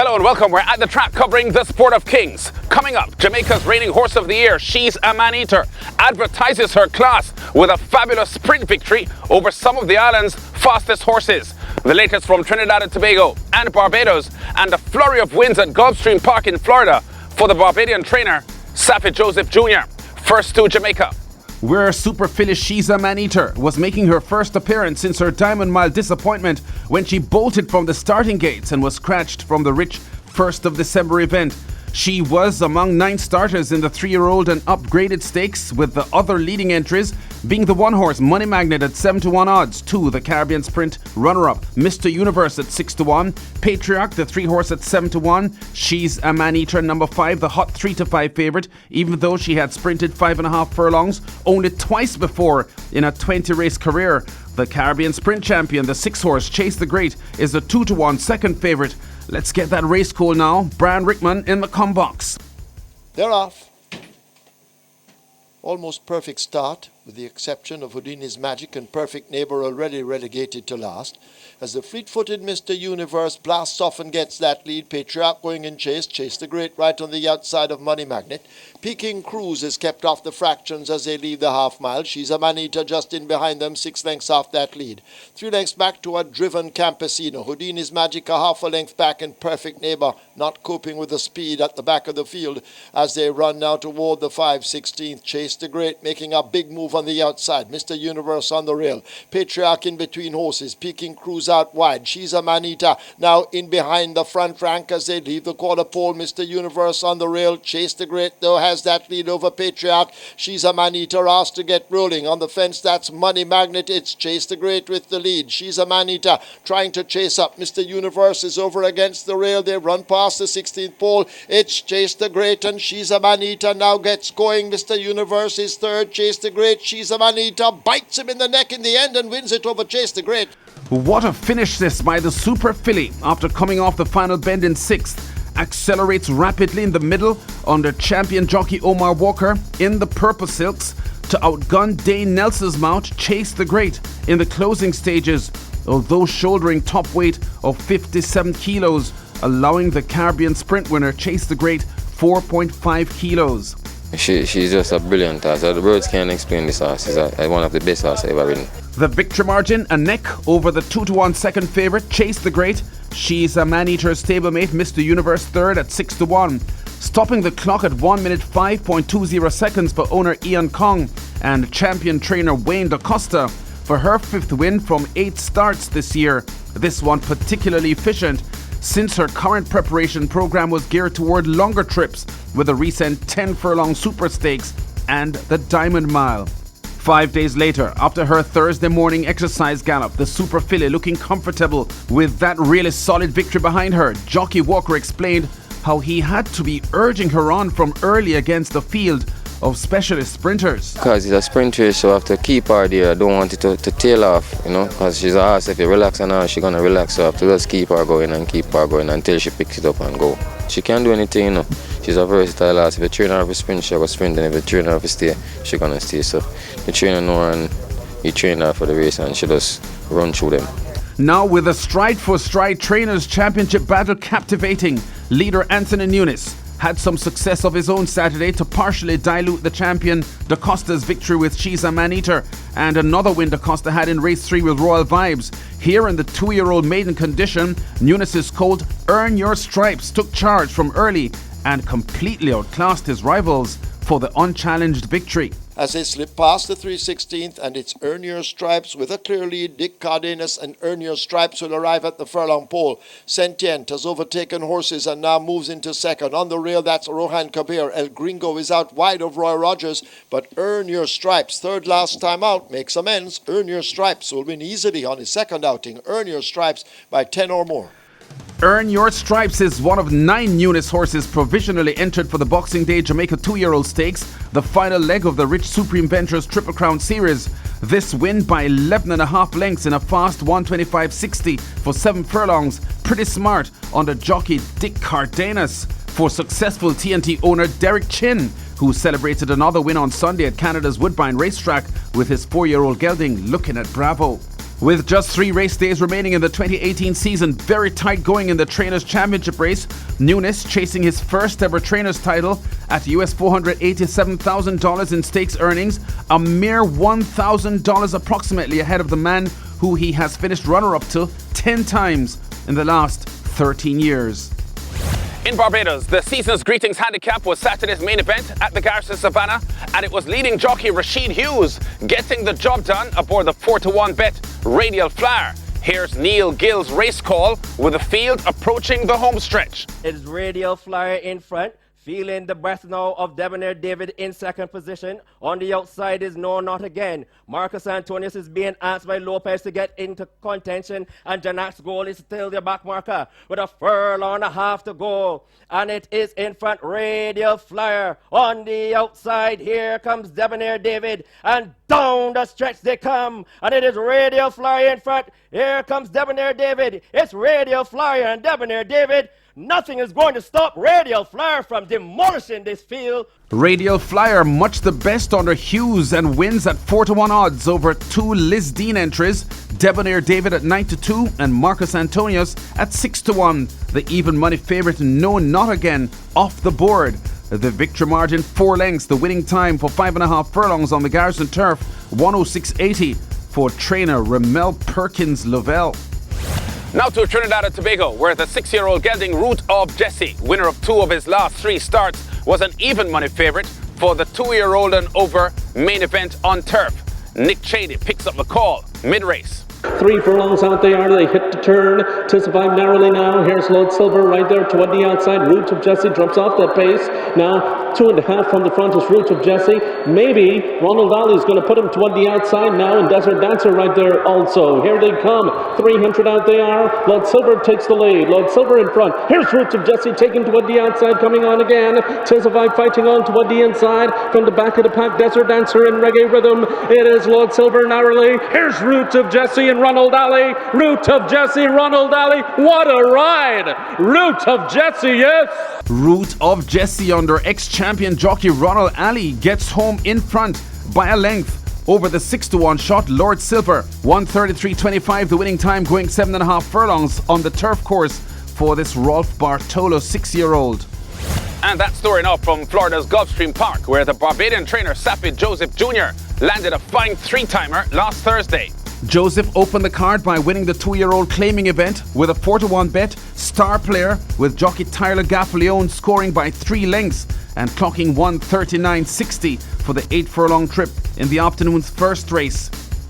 Hello and welcome. We're at the track covering the Sport of Kings. Coming up, Jamaica's reigning horse of the year, She's a Man-Eater, advertises her class with a fabulous sprint victory over some of the island's fastest horses. The latest from Trinidad and Tobago and Barbados, and a flurry of wins at Gulfstream Park in Florida for the Barbadian trainer, Saffie Joseph Jr. First to Jamaica, where Super Phyllis She's a Man-Eater was making her first appearance since her Diamond Mile disappointment when she bolted from the starting gates and was scratched from the rich 1st of December event. She was among 9 starters in the 3-year-old and upgraded stakes, with the other leading entries being the one-horse Money Magnet at 7-1 odds, 2 the Caribbean Sprint runner-up Mr. Universe at 6-1, Patriarch the 3-horse at 7-1, She's a Man-Eater number 5 the hot 3-5 favourite, even though she had sprinted 5.5 furlongs only twice before in a 20-race career. The Caribbean Sprint champion, the 6-horse Chase the Great, is a 2-1 second favourite. Let's get that race call now. Brian Rickman in the com box. They're off. Almost perfect start, with the exception of Houdini's Magic and Perfect Neighbour, already relegated to last. As the fleet-footed Mr. Universe blasts off and gets that lead, Patriarch going in chase, Chase the Great right on the outside of Money Magnet. Peking Cruise is kept off the fractions as they leave the half-mile. She's a Man-Eater just in behind them, 6 lengths off that lead. 3 lengths back to a driven Campesino. Houdini's Magic a half a length back, and Perfect Neighbour not coping with the speed at the back of the field as they run now toward the 5/16th. Chase the Great making a big move on the outside. Mr. Universe on the rail. Patriarch in between horses. Peking Cruise out wide. She's a Man-Eater now in behind the front rank as they leave the quarter pole. Mr. Universe on the rail. Chase the Great though has that lead over Patriarch. She's a Man-Eater asked to get rolling. On the fence, that's Money Magnet. It's Chase the Great with the lead. She's a Man-Eater trying to chase up. Mr. Universe is over against the rail. They run past the 16th pole. It's Chase the Great, and She's a Man-Eater now gets going. Mr. Universe is third. Chase the Great. She's a Man-Eater bites him in the neck in the end and wins it over Chase the Great. What a finish this by the Super Filly after coming off the final bend in 6th. Accelerates rapidly in the middle under champion jockey Omar Walker in the purple silks to outgun Dane Nelson's mount Chase the Great in the closing stages, although shouldering top weight of 57 kilos, allowing the Caribbean Sprint winner Chase the Great 4.5 kilos. She's just a brilliant horse. The words can't explain this horse. She's one of the best horses I've ever ridden. The victory margin, a neck over the 2-1 second favourite, Chase the Great. She's a Man-Eater stablemate, Mr. Universe third at 6-1. Stopping the clock at 1 minute 5.20 seconds for owner Ian Kong and champion trainer Wayne DaCosta for her 5th win from 8 starts this year. This one particularly efficient, since her current preparation program was geared toward longer trips with the recent 10 furlong Super Stakes and the Diamond Mile. 5 days later, after her Thursday morning exercise gallop, the Super Filly looking comfortable with that really solid victory behind her, jockey Walker explained how he had to be urging her on from early against the field of specialist sprinters. Because it's a sprint race, so I have to keep her there. I don't want it to tail off, because she's a horse. If you relax on her, she's going to relax. So I have to just keep her going until she picks it up and go. She can't do anything, She's a versatile horse. If you train her for sprint, she'll go sprint, and if you train her for stay, she's going to stay. So you train her now and you train her for the race, and she just run through them. Now with a stride for stride Trainers Championship battle captivating, leader Anthony Nunes had some success of his own Saturday to partially dilute the champion DaCosta's victory with She's a Man-Eater, and another win DaCosta had in race 3 with Royal Vibes. Here in the 2-year-old maiden condition, Nunes' colt Earn Your Stripes took charge from early and completely outclassed his rivals for the unchallenged victory. As they slip past the 3/16th, and it's Earn Your Stripes with a clear lead. Dick Cardenas and Earn Your Stripes will arrive at the furlong pole. Sentient has overtaken horses and now moves into second. On the rail, that's Rohan Kabir. El Gringo is out wide of Roy Rogers, but Earn Your Stripes, third last time out, makes amends. Earn Your Stripes will win easily on his second outing. Earn Your Stripes by 10 or more. Earn Your Stripes is one of 9 Nunes horses provisionally entered for the Boxing Day Jamaica 2-year-old stakes, the final leg of the Rich Supreme Ventures Triple Crown Series. This win by 11.5 lengths in a fast 125.60 for 7 furlongs. Pretty smart under jockey Dick Cardenas for successful TNT owner Derek Chin, who celebrated another win on Sunday at Canada's Woodbine Racetrack with his 4-year-old gelding Looking at Bravo. With just 3 race days remaining in the 2018 season, very tight going in the Trainers' Championship race. Nunes chasing his first ever Trainers' title at US $487,000 in stakes earnings, a mere $1,000 approximately ahead of the man who he has finished runner-up to 10 times in the last 13 years. In Barbados, the season's greetings handicap was Saturday's main event at the Garrison Savannah, and it was leading jockey Rashid Hughes getting the job done aboard the 4-1 bet Radial Flyer. Here's Neil Gill's race call with the field approaching the home stretch. It is Radial Flyer in front. Feeling the breath now of Debonair David in second position. On the outside is No Not Again. Marcus Antonius is being asked by Lopez to get into contention, and Janak's goal is still the back marker with a furlong and a half to go. And it is in front, Radial Flyer. On the outside, here comes Debonair David, and down the stretch they come, and it is Radial Flyer in front. Here comes Debonair David. It's Radial Flyer and Debonair David. Nothing is going to stop Radial Flyer from demolishing this field. Radial Flyer, much the best under Hughes, and wins at 4-1 odds over 2 Liz Dean entries. Debonair David at 9-2 and Marcus Antonius at 6-1. The even money favourite No Not Again off the board. The victory margin 4 lengths. The winning time for 5.5 furlongs on the Garrison turf 106.80 for trainer Ramel Perkins Lovell. Now to Trinidad and Tobago, where the 6-year-old gelding Root of Jesse, winner of 2 of his last 3 starts, was an even money favourite for the 2-year-old and over main event on turf. Nick Cheney picks up the call mid-race. 3 furlongs out they are. They hit the turn. 25 narrowly now. Here's Lord Silver right there toward the outside. Root of Jesse drops off that pace. Now 2.5 from the front is Root of Jesse. Maybe Ronald Ali is going to put him toward the outside now, and Desert Dancer right there also. Here they come. 300 out they are. Lord Silver takes the lead. Lord Silver in front. Here's Root of Jesse taken toward the outside, coming on again. Tisify fighting on toward the inside. From the back of the pack, Desert Dancer in reggae rhythm. It is Lord Silver narrowly. Here's Root of Jesse and Ronald Ali. Root of Jesse, Ronald Ali. What a ride! Root of Jesse, yes! Root of Jesse under ex-champion jockey Ronald Ali gets home in front by a length over the 6-1 shot Lord Silver. 1:33.25 the winning time, going 7.5 furlongs on the turf course for this Rolf Bartolo 6-year-old. And that story now from Florida's Gulfstream Park, where the Barbadian trainer Sapid Joseph Jr. landed a fine 3-timer last Thursday. Joseph opened the card by winning the 2-year-old claiming event with a 4-1 bet, star player, with jockey Tyler Gaffleone scoring by 3 lengths and clocking 1:39.60 for the 8-furlong trip in the afternoon's first race.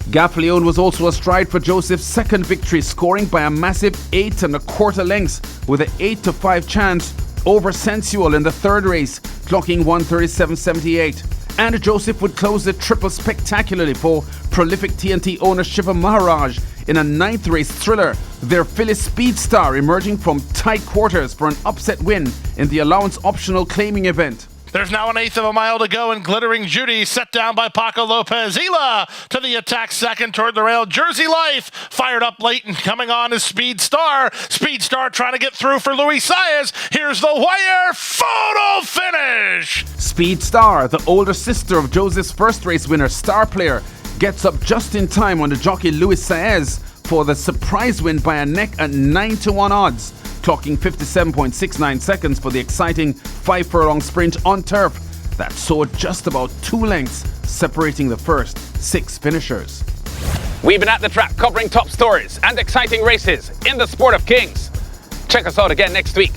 Gaffleone was also astride for Joseph's second victory, scoring by a massive 8.25 lengths with an 8-5 chance over Sensual in the third race, clocking 1:37.78. And Joseph would close the triple spectacularly for prolific TNT owner Shiva Maharaj in a 9th race thriller, their Phyllis Speed Star emerging from tight quarters for an upset win in the allowance optional claiming event. There's now 1/8 of a mile to go, and Glittering Judy set down by Paco Lopez. Hila to the attack second toward the rail. Jersey Life fired up late and coming on is Speed Star. Speed Star trying to get through for Luis Saez. Here's the wire. Photo finish. Speed Star, the older sister of Joseph's first race winner Star Player, gets up just in time on the jockey Luis Saez for the surprise win by a neck at 9-1 odds, clocking 57.69 seconds for the exciting 5-furlong sprint on turf that saw just about 2 lengths separating the first 6 finishers. We've been at the track covering top stories and exciting races in the sport of kings. Check us out again next week.